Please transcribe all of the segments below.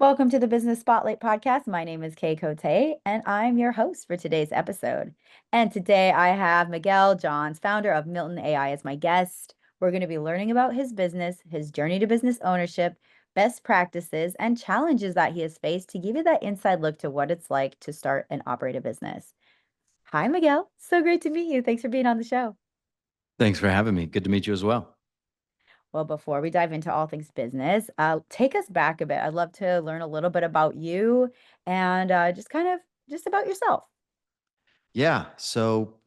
Welcome to the Business Spotlight podcast. My name is Kay Cote, and I'm your host for today's episode. And today I have Miguel Johns, founder of Milton AI, as my guest. We're going to be learning about his business, his journey to business ownership, best practices, and challenges that he has faced to give you that inside look to what it's like to start and operate a business. Hi, Miguel. So great to meet you. Thanks for being on the show. Thanks for having me. Good to meet you as well. Well, before we dive into all things business, take us back a bit. I'd love to learn a little bit about you and just about yourself. Yeah.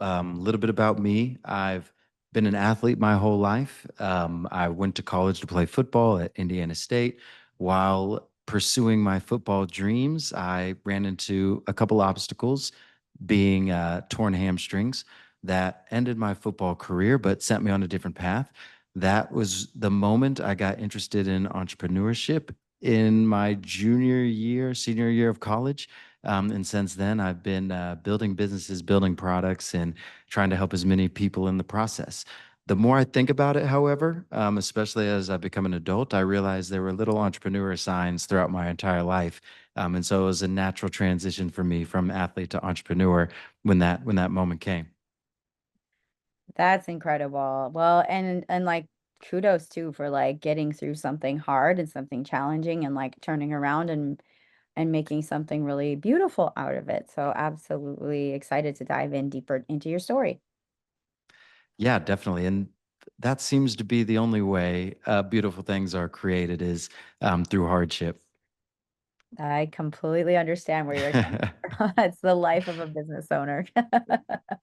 A little bit about me. I've been an athlete my whole life. I went to college to play football at Indiana State. While pursuing my football dreams, I ran into a couple obstacles, being torn hamstrings, that ended my football career, but sent me on a different path. That was the moment I got interested in entrepreneurship in my senior year of college. And since then, I've been building businesses, building products, and trying to help as many people in the process. The more I think about it, however, especially as I become an adult, I realize there were little entrepreneur signs throughout my entire life. And so it was a natural transition for me from athlete to entrepreneur when that moment came. That's incredible. Well, and like kudos too for like getting through something hard and something challenging and like turning around and making something really beautiful out of it. So absolutely excited to dive in deeper into your story. Yeah, definitely. And that seems to be the only way beautiful things are created is through hardship. I completely understand where you're coming from. It's the life of a business owner.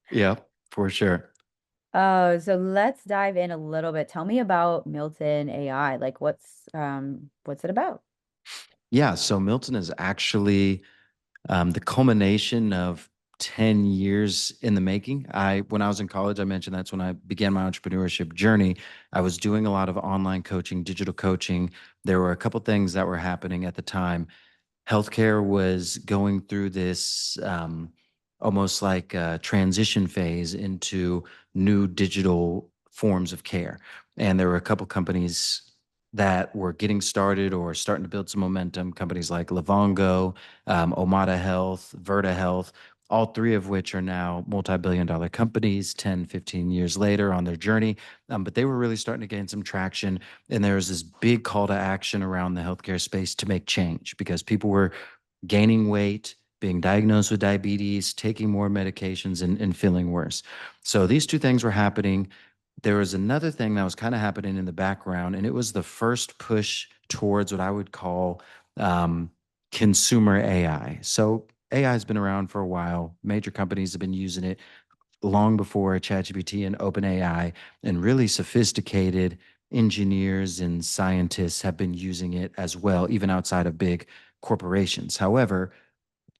Yeah, for sure. Oh, so let's dive in a little bit. Tell me about Milton AI. Like what's it about? Yeah, so Milton is actually the culmination of 10 years in the making. When I was in college, I mentioned that's when I began my entrepreneurship journey. I was doing a lot of online coaching, digital coaching. There were a couple things that were happening at the time. Healthcare was going through this almost like a transition phase into new digital forms of care. And there were a couple companies that were getting started or starting to build some momentum, companies like Livongo, Omada Health, Verta Health, all three of which are now multi-billion-dollar companies 10, 15 years later on their journey. But they were really starting to gain some traction. And there was this big call to action around the healthcare space to make change because people were gaining weight, being diagnosed with diabetes, taking more medications, and feeling worse. So these two things were happening. There was another thing that was kind of happening in the background, and it was the first push towards what I would call um, consumer AI. So AI has been around for a while. Major companies have been using it long before ChatGPT and OpenAI, and really sophisticated engineers and scientists have been using it as well, even outside of big corporations. However,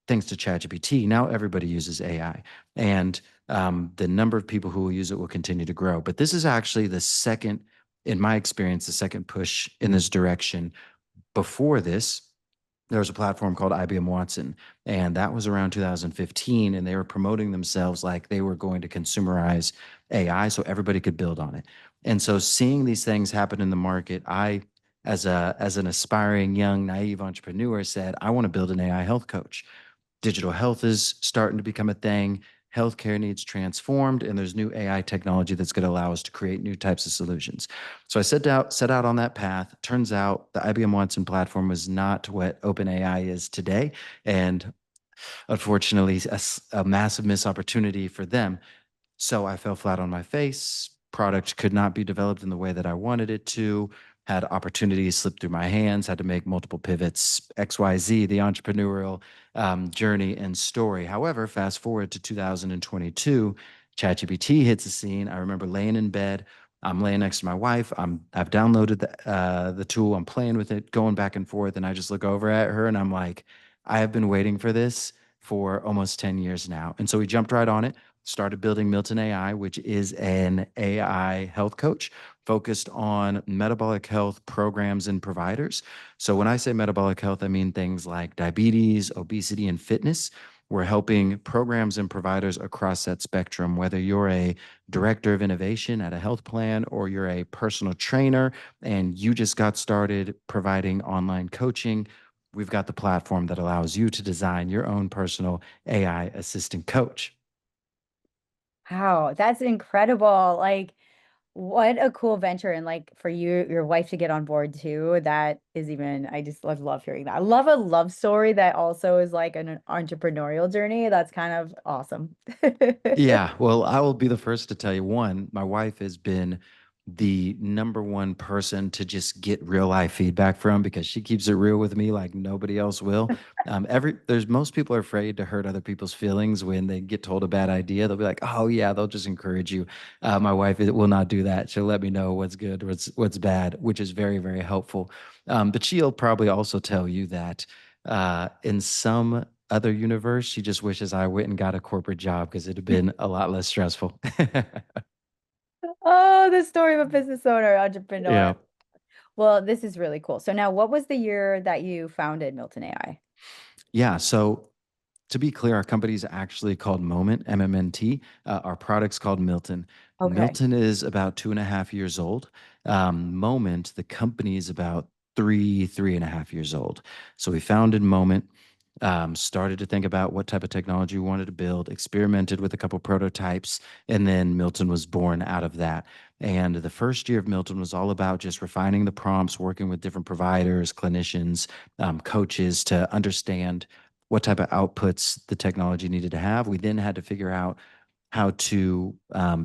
thanks to ChatGPT, now everybody uses AI, and the number of people who will use it will continue to grow. But this is actually the second, in my experience, the second push in this direction. Before this, there was a platform called IBM Watson, and that was around 2015, and they were promoting themselves like they were going to consumerize AI so everybody could build on it. And so seeing these things happen in the market, I as an aspiring young naive entrepreneur said, I want to build an AI health coach. Digital health is starting to become a thing. Healthcare needs transformed, and there's new AI technology that's going to allow us to create new types of solutions. So I set out on that path. Turns out the IBM Watson platform was not what OpenAI is today, and unfortunately, a massive missed opportunity for them. So I fell flat on my face. Product could not be developed in the way that I wanted it to. Had opportunities slip through my hands, had to make multiple pivots, XYZ, the entrepreneurial journey and story. However, fast forward to 2022, ChatGPT hits the scene. I remember laying in bed. I'm laying next to my wife. I've downloaded the tool. I'm playing with it, going back and forth, and I just look over at her and I'm like, I have been waiting for this for almost 10 years now. And so we jumped right on it, started building Milton AI, which is an AI health coach focused on metabolic health programs and providers. So when I say metabolic health, I mean things like diabetes, obesity, and fitness. We're helping programs and providers across that spectrum, whether you're a director of innovation at a health plan or you're a personal trainer and you just got started providing online coaching. we've got the platform that allows you to design your own personal AI assistant coach. Wow, that's incredible. Like, what a cool venture. And like for you, your wife to get on board too. That is even, I just love hearing that. I love a love story that also is like an entrepreneurial journey. That's kind of awesome. Yeah, well, I will be the first to tell you one, my wife has been the number one person to just get real life feedback from because she keeps it real with me like nobody else will. There's most people are afraid to hurt other people's feelings when they get told a bad idea. They'll be like, "Oh yeah," they'll just encourage you. My wife will not do that. She'll let me know what's good, what's bad, which is very, very helpful. But she'll probably also tell you that in some other universe, she just wishes I went and got a corporate job because it'd have been a lot less stressful. Oh, the story of a business owner, entrepreneur. Yeah. Well, this is really cool. So now what was the year that you founded Milton AI? Yeah. So to be clear, our company is actually called Moment, MMNT. Our product's called Milton. Okay. Milton is about 2.5 years old. Moment, the company is about 3.5 years old. So we founded Moment, started to think about what type of technology we wanted to build, experimented with a couple prototypes, and then Milton was born out of that. And the first year of Milton was all about just refining the prompts, working with different providers, clinicians, coaches to understand what type of outputs the technology needed to have. We then had to figure out how to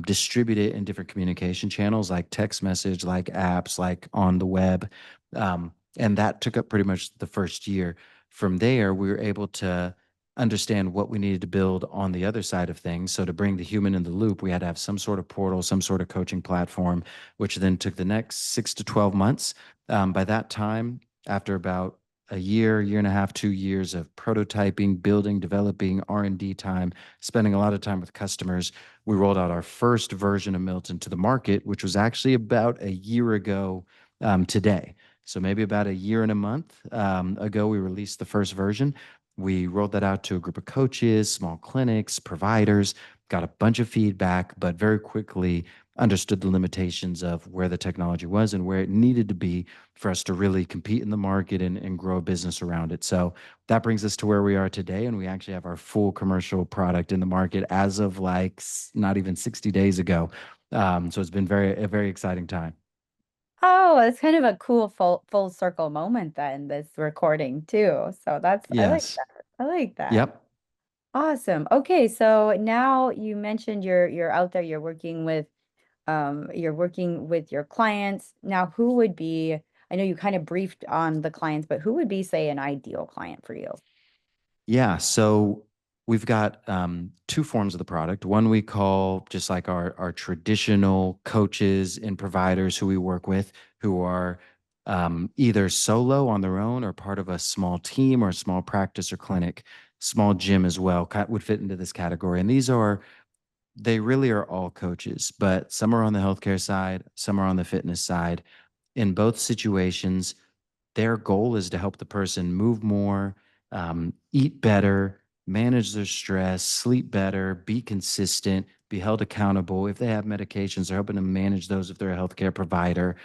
distribute it in different communication channels like text message, like apps, like on the web. And that took up pretty much the first year. From there, we were able to understand what we needed to build on the other side of things. So, to bring the human in the loop, we had to have some sort of portal, some sort of coaching platform, which then took the next 6 to 12 months. By that time, after about a year and a half, 2 years of prototyping, building, developing, R&D time, spending a lot of time with customers, we rolled out our first version of Milton to the market, which was actually about a year ago today. So maybe about a year and a month ago, we released the first version. We rolled that out to a group of coaches, small clinics, providers, got a bunch of feedback, but very quickly understood the limitations of where the technology was and where it needed to be for us to really compete in the market and grow a business around it. So that brings us to where we are today. And we actually have our full commercial product in the market as of like not even 60 days ago. So it's been a very exciting time. Oh, it's kind of a cool full circle moment then, this recording too. So that's I like Yes. that. I like that. Yep. Awesome. Okay, so now you mentioned you're out there, you're working with your clients. Now, who would be, I know you kind of briefed on the clients, but who would be, say, an ideal client for you? Yeah, so we've got two forms of the product. One we call just like our traditional coaches and providers who we work with, who are either solo on their own or part of a small team or a small practice or clinic. Small gym as well would fit into this category. And they really are all coaches, but some are on the healthcare side, some are on the fitness side. In both situations, their goal is to help the person move more, eat better, manage their stress, sleep better, be consistent, be held accountable. If they have medications, they're helping them manage those if they're a healthcare provider.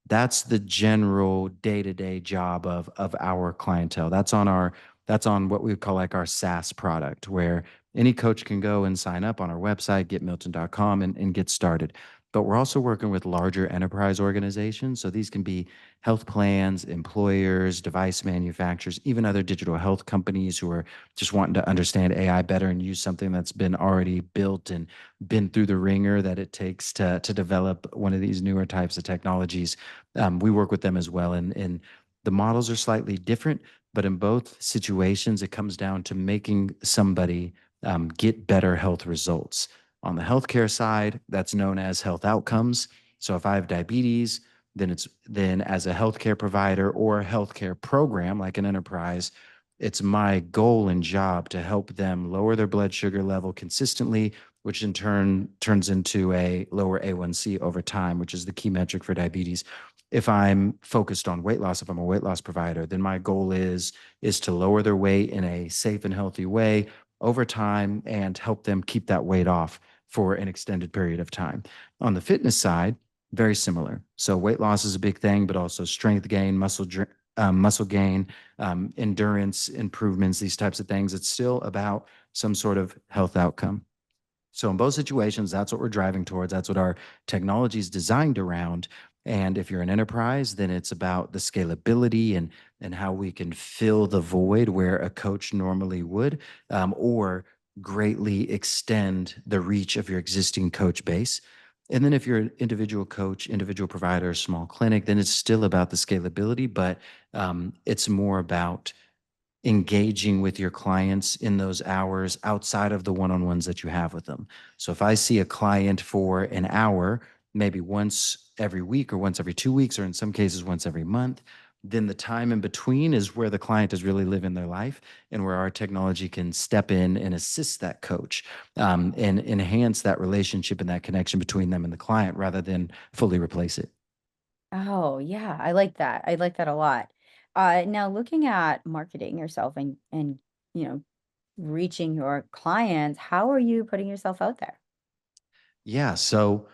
That's the general day-to-day job of our clientele. That's on what we call like our SaaS product, where any coach can go and sign up on our website, getmilton.com, and get started. But we're also working with larger enterprise organizations. So these can be health plans, employers, device manufacturers, even other digital health companies who are just wanting to understand AI better and use something that's been already built and been through the ringer that it takes to develop one of these newer types of technologies. We work with them as well. And the models are slightly different, but in both situations, it comes down to making somebody get better health results. On the healthcare side, that's known as health outcomes. So if I have diabetes, then as a healthcare provider or a healthcare program like an enterprise, it's my goal and job to help them lower their blood sugar level consistently, which in turn turns into a lower A1C over time, which is the key metric for diabetes. If I'm focused on weight loss, if I'm a weight loss provider, then my goal is to lower their weight in a safe and healthy way over time and help them keep that weight off for an extended period of time. On the fitness side, very similar. So weight loss is a big thing, but also strength gain, muscle gain, endurance improvements, these types of things. It's still about some sort of health outcome. So in both situations, that's what we're driving towards. That's what our technology is designed around. And if you're an enterprise, then it's about the scalability and how we can fill the void where a coach normally would, or greatly extend the reach of your existing coach base. And then if you're an individual coach, individual provider, small clinic, then it's still about the scalability, but it's more about engaging with your clients in those hours outside of the one-on-ones that you have with them. So if I see a client for an hour, maybe once every week or once every 2 weeks, or in some cases once every month, then the time in between is where the client is really living their life and where our technology can step in and assist that coach, and enhance that relationship and that connection between them and the client rather than fully replace it. Oh, yeah, I like that. I like that a lot. Now looking at marketing yourself and you know, reaching your clients, how are you putting yourself out there? Yeah. So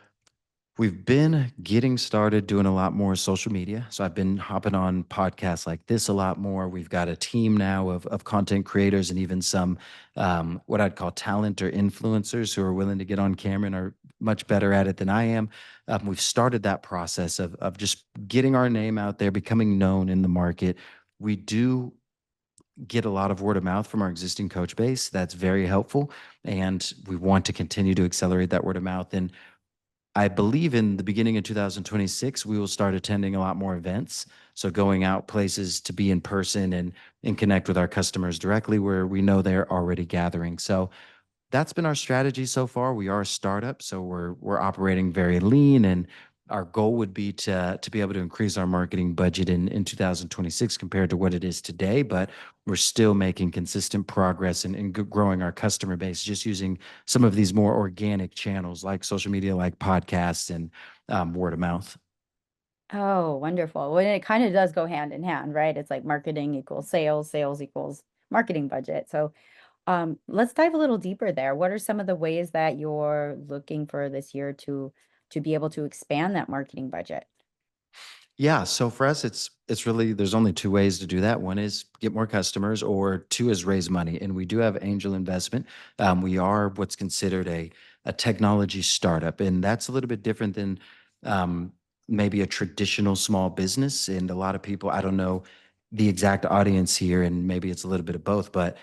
we've been getting started doing a lot more social media. So I've been hopping on podcasts like this a lot more. We've got a team now of content creators and even some what I'd call talent or influencers who are willing to get on camera and are much better at it than I am. We've started that process of just getting our name out there, becoming known in the market. We do get a lot of word of mouth from our existing coach base. That's very helpful. And we want to continue to accelerate that word of mouth. And I believe in the beginning of 2026, we will start attending a lot more events. So going out places to be in person and connect with our customers directly where we know they're already gathering. So that's been our strategy so far. We are a startup, so we're operating very lean, and our goal would be to be able to increase our marketing budget in 2026 compared to what it is today. But we're still making consistent progress and growing our customer base, just using some of these more organic channels like social media, like podcasts and word of mouth. Oh, wonderful. Well, it kind of does go hand in hand, right? It's like marketing equals sales, sales equals marketing budget. So, let's dive a little deeper there. What are some of the ways that you're looking for this year to be able to expand that marketing budget? Yeah, so for us, it's really there's only two ways to do that. One is get more customers, or two is raise money. And we do have angel investment. We are what's considered a technology startup, and that's a little bit different than um, maybe a traditional small business. And a lot of people, I don't know the exact audience here, and maybe it's a little bit of both, but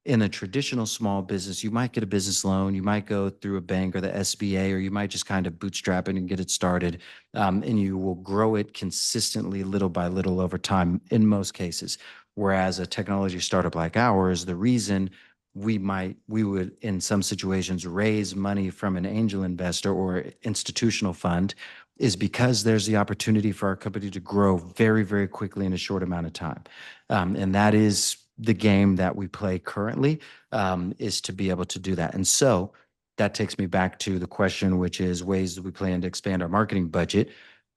in a traditional small business, you might get a business loan, you might go through a bank or the SBA, or you might just kind of bootstrap it and get it started. And you will grow it consistently, little by little over time in most cases. Whereas a technology startup like ours, the reason we would in some situations raise money from an angel investor or institutional fund is because there's the opportunity for our company to grow very, very quickly in a short amount of time. And that is the game that we play currently, is to be able to do that. And so that takes me back to the question, which is ways that we plan to expand our marketing budget.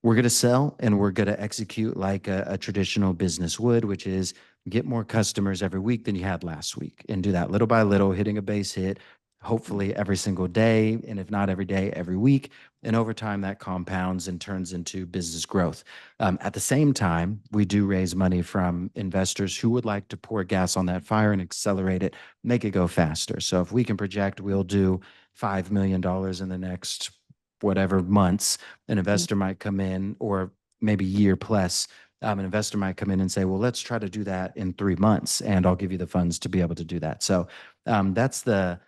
We're going to sell and we're going to execute like a traditional business would, which is get more customers every week than you had last week and do that little by little, hitting a base hit, hopefully every single day. And if not every day, every week. And over time, that compounds and turns into business growth. At the same time, we do raise money from investors who would like to pour gas on that fire and accelerate it, make it go faster. So if we can project we'll do $5 million in the next whatever months, an investor might come in, or maybe year plus, an investor might come in and say, well, let's try to do that in 3 months, and I'll give you the funds to be able to do that. So that's the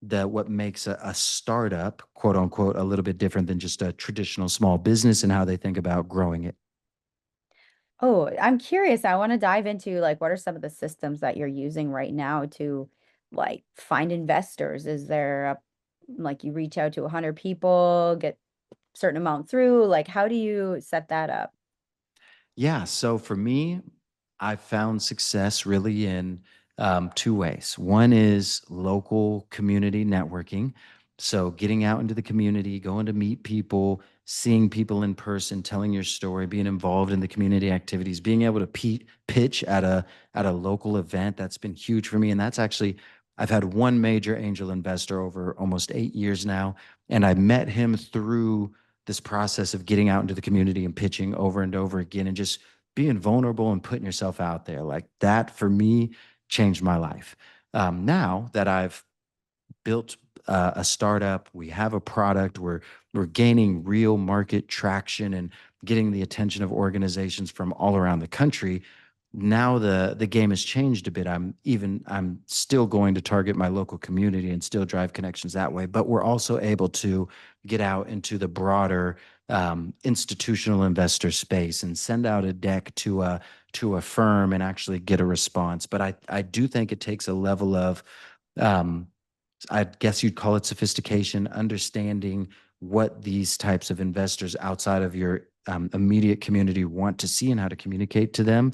what makes a startup, quote unquote, a little bit different than just a traditional small business and how they think about growing it. Oh, I'm curious. I want to dive into like what are some of the systems that you're using right now to like find investors? Is there a like you reach out to 100 people, get certain amount through? Like how do you set that up? Yeah. So for me, I found success really in two ways. One is local community networking. So getting out into the community, going to meet people, seeing people in person, telling your story, being involved in the community activities, being able to pitch at a local event. That's been huge for me. And that's actually I've had one major angel investor over almost 8 years now, and I met him through this process of getting out into the community and pitching over and over again and just being vulnerable and putting yourself out there. Like that for me changed my life. Now that I've built a startup, we have a product, we're gaining real market traction and getting the attention of organizations from all around the country. Now the game has changed a bit. I'm still going to target my local community and still drive connections that way, but we're also able to get out into the broader institutional investor space and send out a deck to a firm and actually get a response. But I do think it takes a level of um, I guess you'd call it sophistication, understanding what these types of investors outside of your immediate community want to see and how to communicate to them.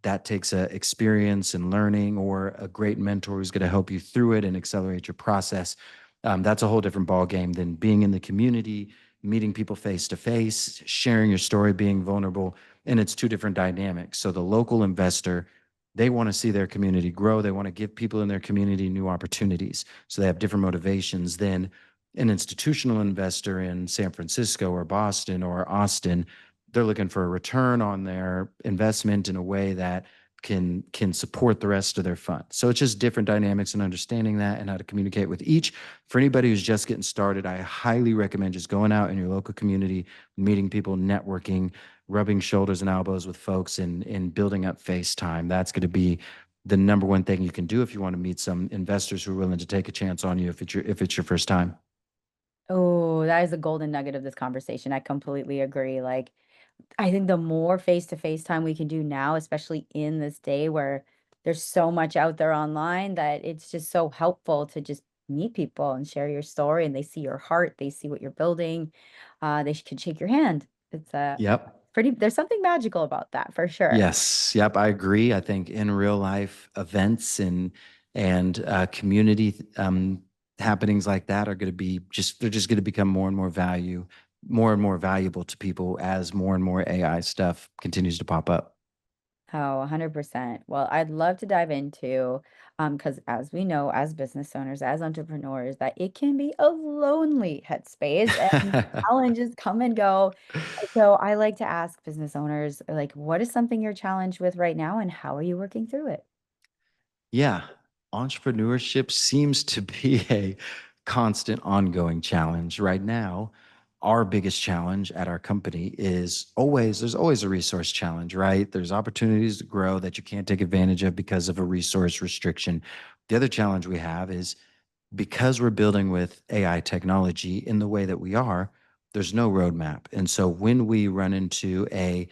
That takes a experience and learning or a great mentor who's going to help you through it and accelerate your process. That's a whole different ball game than being in the community, meeting people face to face, sharing your story, being vulnerable. And it's two different dynamics. So the local investor, they want to see their community grow. They want to give people in their community new opportunities. So they have different motivations than an institutional investor in San Francisco or Boston or Austin. They're looking for a return on their investment in a way that can support the rest of their fund. So it's just different dynamics and understanding that and how to communicate with each. For anybody who's just getting started, I highly recommend just going out in your local community, meeting people, networking, rubbing shoulders and elbows with folks and building up face time. That's going to be the number one thing you can do if you want to meet some investors who are willing to take a chance on you if it's your first time. Oh, that is the golden nugget of this conversation. I completely agree. Like, I think the more face-to-face time we can do now, especially in this day where there's so much out there online, that it's just so helpful to just meet people and share your story, and they see your heart, they see what you're building. Can shake your hand. It's Yep. there's something magical about that for sure. Yes, yep, I agree. I think in real life events and community happenings like that are going to be just they're just going to become more and more valuable to people as more and more AI stuff continues to pop up. Oh, 100%. Well, I'd love to dive into, because as we know, as business owners, as entrepreneurs, that it can be a lonely headspace and challenges come and go. So I like to ask business owners, like, what is something you're challenged with right now, and how are you working through it? Yeah, entrepreneurship seems to be a constant ongoing challenge. Right now, our biggest challenge at our company is there's always a resource challenge, right? There's opportunities to grow that you can't take advantage of because of a resource restriction. The other challenge we have is because we're building with AI technology in the way that we are, there's no roadmap. And so when we run into a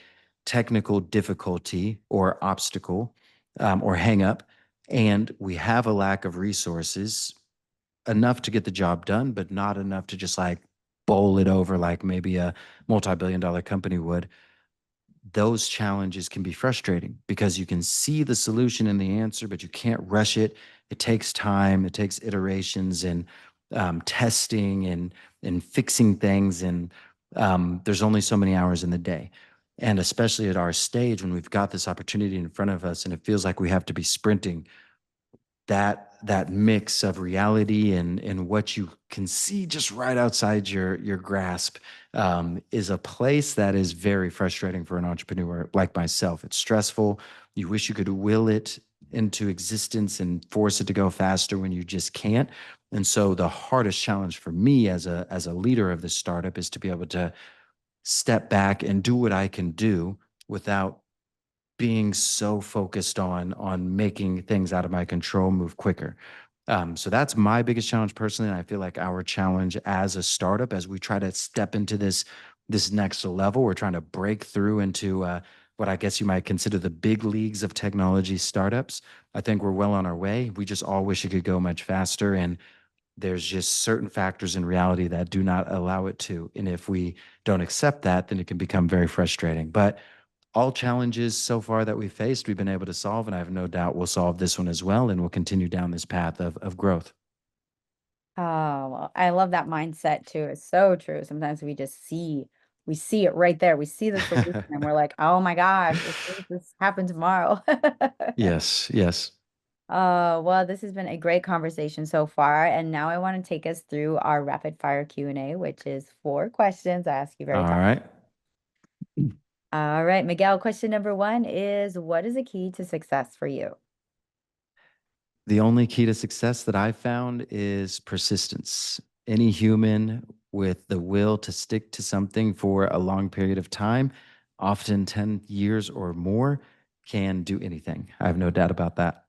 technical difficulty or obstacle or hang up, and we have a lack of resources, enough to get the job done, but not enough to just like bowl it over like maybe a multi-billion-dollar company would, those challenges can be frustrating because you can see the solution and the answer, but you can't rush it. It takes time, it takes iterations and testing and fixing things, and there's only so many hours in the day. And especially at our stage, when we've got this opportunity in front of us, and it feels like we have to be sprinting, that mix of reality and what you can see just right outside your grasp is a place that is very frustrating for an entrepreneur like myself. It's stressful. You wish you could will it into existence and force it to go faster when you just can't. And so the hardest challenge for me as a leader of this startup is to be able to step back and do what I can do without being so focused on making things out of my control move quicker. So that's my biggest challenge personally, and I feel like our challenge as a startup, as we try to step into this next level, we're trying to break through into what I guess you might consider the big leagues of technology startups. I think we're well on our way. We just all wish it could go much faster, and there's just certain factors in reality that do not allow it to. And if we don't accept that, then it can become very frustrating. But all challenges so far that we've faced, we've been able to solve, and I have no doubt we'll solve this one as well, and we'll continue down this path of growth. Oh, well, I love that mindset too. It's so true. Sometimes we see it right there. We see the solution and we're like, oh my gosh, if this happen tomorrow. Yes, yes. Well, this has been a great conversation so far. And now I want to take us through our rapid fire Q&A, which is 4 questions I ask you very All time. right. All right, Miguel, question number one is what is a key to success for you? The only key to success that I've found is persistence. Any human with the will to stick to something for a long period of time, often 10 years or more, can do anything. I have no doubt about that.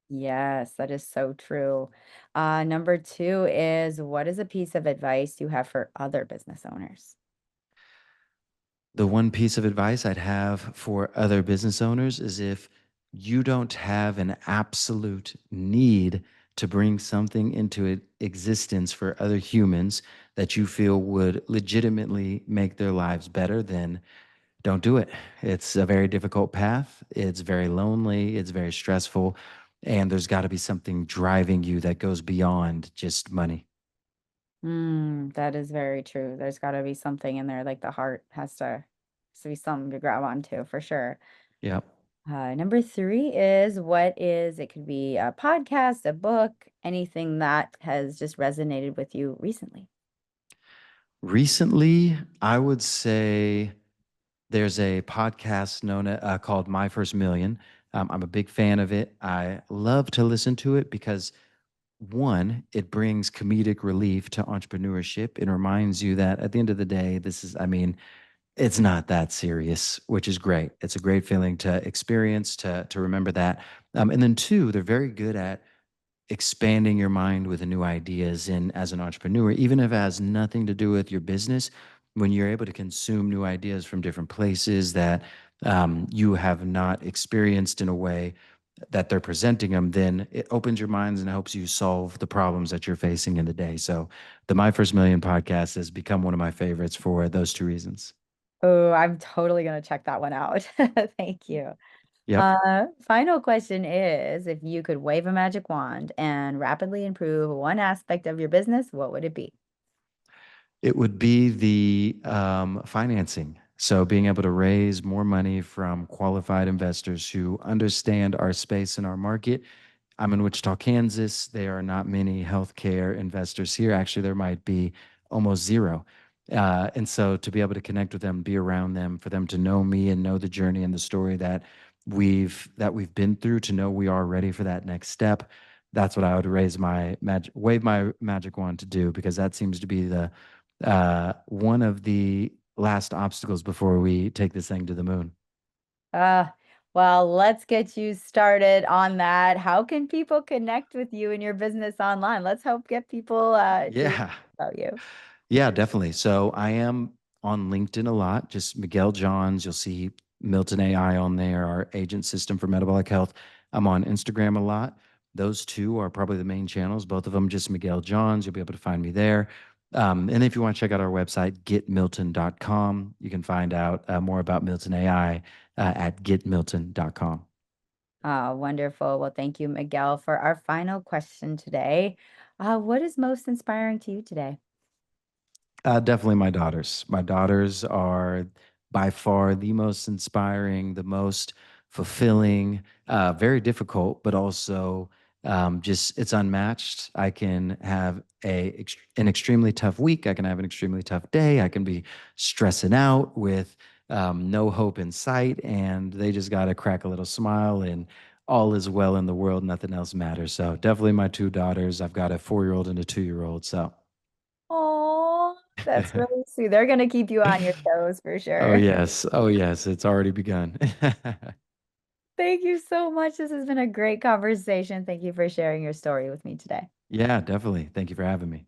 Yes, that is so true. Number two is what is a piece of advice you have for other business owners? The one piece of advice I'd have for other business owners is if you don't have an absolute need to bring something into existence for other humans that you feel would legitimately make their lives better, then don't do it. It's a very difficult path. It's very lonely. It's very stressful. And there's got to be something driving you that goes beyond just money. That is very true. There's got to be something in there, like the heart has to be something to grab onto for sure. Yep. Number three is it could be a podcast, a book, anything that has just resonated with you recently. Recently, I would say there's a podcast called My First Million. I'm a big fan of it. I love to listen to it because one, it brings comedic relief to entrepreneurship. It reminds you that at the end of the day, it's not that serious, which is great. It's a great feeling to experience, to remember that. And then two, they're very good at expanding your mind with new ideas. And as an entrepreneur, even if it has nothing to do with your business, when you're able to consume new ideas from different places that you have not experienced in a way that they're presenting them, then it opens your minds and helps you solve the problems that you're facing in the day. So the My First Million podcast has become one of my favorites for those two reasons. Oh, I'm totally gonna check that one out. Thank you. Yep. Final question is, if you could wave a magic wand and rapidly improve one aspect of your business, what would it be? It would be the financing. So, being able to raise more money from qualified investors who understand our space and our market. I'm in Wichita, Kansas. There are not many healthcare investors here. Actually, there might be almost zero. And so, to be able to connect with them, be around them, for them to know me and know the journey and the story that we've been through, to know we are ready for that next step. That's what I would wave my magic wand to do, because that seems to be the one of the last obstacles before we take this thing to the moon. Uh, well, let's get you started on that. How can people connect with you and your business online? Let's help get people to learn Yeah. about you. Yeah, definitely. So I am on LinkedIn a lot, just Miguel Johns. You'll see Milton AI on there, our agent system for metabolic health. I'm on Instagram a lot. Those two are probably the main channels, both of them just Miguel Johns. You'll be able to find me there. And if you want to check out our website, getmilton.com, you can find out more about Milton AI at getmilton.com. Wonderful. Well, thank you, Miguel, for our final question today. What is most inspiring to you today? Definitely my daughters. My daughters are by far the most inspiring, the most fulfilling, very difficult, but also just it's unmatched. I can have an extremely tough week. I can have an extremely tough day. I can be stressing out with no hope in sight, and they just got to crack a little smile, and all is well in the world. Nothing else matters. So definitely my two daughters. I've got a 4-year-old and a 2-year-old. So. Oh, that's really sweet. They're gonna keep you on your toes for Oh, sure. yes. Oh, yes. It's already begun. Thank you so much. This has been a great conversation. Thank you for sharing your story with me today. Yeah, definitely. Thank you for having me.